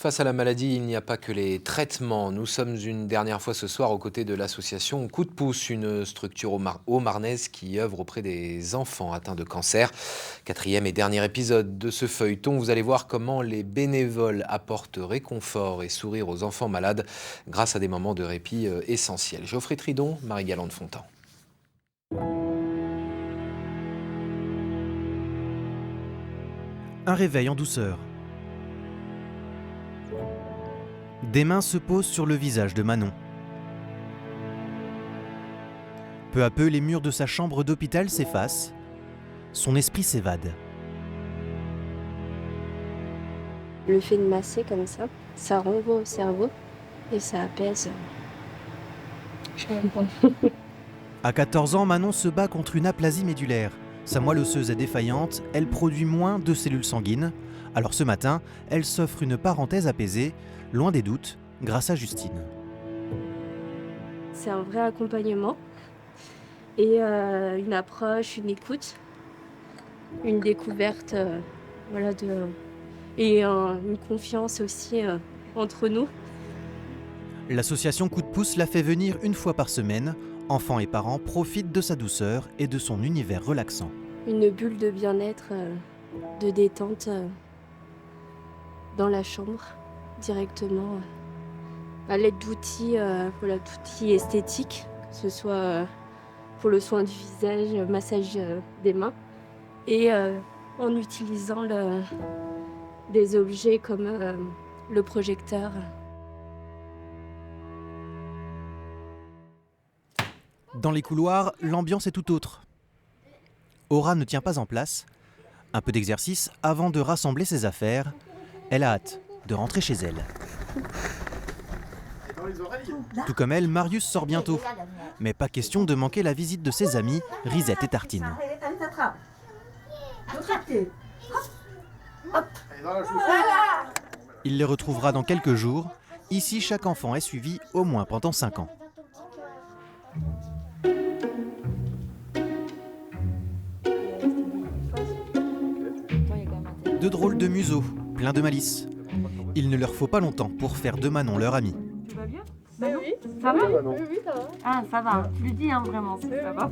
Face à la maladie, il n'y a pas que les traitements. Nous sommes une dernière fois ce soir aux côtés de l'association Coup de pouce, une structure haut-marnaise qui œuvre auprès des enfants atteints de cancer. Quatrième et dernier épisode de ce feuilleton, vous allez voir comment les bénévoles apportent réconfort et sourire aux enfants malades grâce à des moments de répit essentiels. Geoffrey Tridon, Marie-Galante Fontan. Un réveil en douceur. Des mains se posent sur le visage de Manon. Peu à peu, les murs de sa chambre d'hôpital s'effacent. Son esprit s'évade. Le fait de masser comme ça renvoie au cerveau et ça apaise. À 14 ans, Manon se bat contre une aplasie médulaire. Sa moelle osseuse est défaillante, elle produit moins de cellules sanguines. Alors ce matin, elle s'offre une parenthèse apaisée, loin des doutes, grâce à Justine. C'est un vrai accompagnement et une approche, une écoute, une découverte et une confiance aussi entre nous. L'association Coup de pouce l'a fait venir une fois par semaine. Enfants et parents profitent de sa douceur et de son univers relaxant. Une bulle de bien-être, de détente dans la chambre, directement, à l'aide d'outils, d'outils esthétiques, que ce soit pour le soin du visage, massage des mains, et en utilisant des objets comme le projecteur. Dans les couloirs, l'ambiance est tout autre. Aura ne tient pas en place. Un peu d'exercice avant de rassembler ses affaires. Elle a hâte de rentrer chez elle. Tout comme elle, Marius sort bientôt. Mais pas question de manquer la visite de ses amis, Risette et Tartine. Il les retrouvera dans quelques jours. Ici, chaque enfant est suivi au moins pendant 5 ans. Deux drôles de museaux, pleins de malice. Il ne leur faut pas longtemps pour faire de Manon leur amie. Tu vas bien? Manon? Ça va? Oui, ça va. Ah, ça va. Tu le dis, vraiment, si ça va.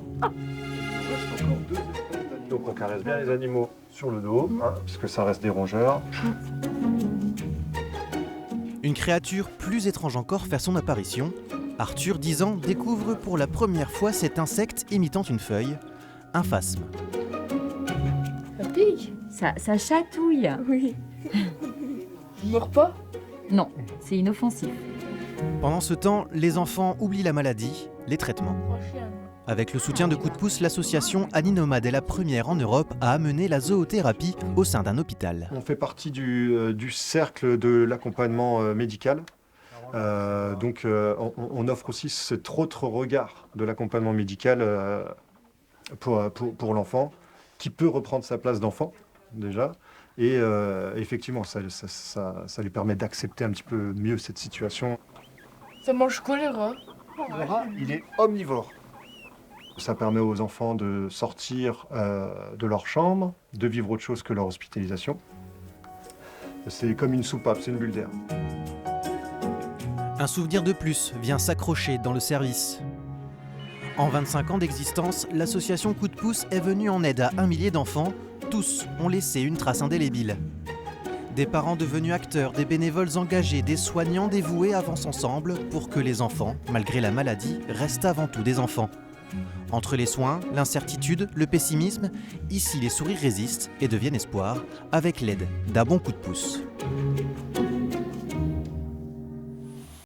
Donc on caresse bien les animaux sur le dos, puisque ça reste des rongeurs. Une créature plus étrange encore fait son apparition. Arthur, 10 ans, découvre pour la première fois cet insecte imitant une feuille, un phasme. Ça pique? Ça chatouille. Oui. Je meurs pas? Non, c'est inoffensif. Pendant ce temps, les enfants oublient la maladie, les traitements. Avec le soutien de Coup de pouce, l'association Animnomade est la première en Europe à amener la zoothérapie au sein d'un hôpital. On fait partie du cercle de l'accompagnement médical. On offre aussi cet autre regard de l'accompagnement médical pour l'enfant, qui peut reprendre sa place d'enfant déjà. Et effectivement, ça lui permet d'accepter un petit peu mieux cette situation. Ça mange quoi les rats? Le rat, il est omnivore. Ça permet aux enfants de sortir de leur chambre, de vivre autre chose que leur hospitalisation. C'est comme une soupape, c'est une bulle d'air. Un souvenir de plus vient s'accrocher dans le service. En 25 ans d'existence, l'association Coup de pouce est venue en aide à 1 millier d'enfants. Tous ont laissé une trace indélébile. Des parents devenus acteurs, des bénévoles engagés, des soignants dévoués avancent ensemble pour que les enfants, malgré la maladie, restent avant tout des enfants. Entre les soins, l'incertitude, le pessimisme, ici les sourires résistent et deviennent espoir avec l'aide d'un bon coup de pouce.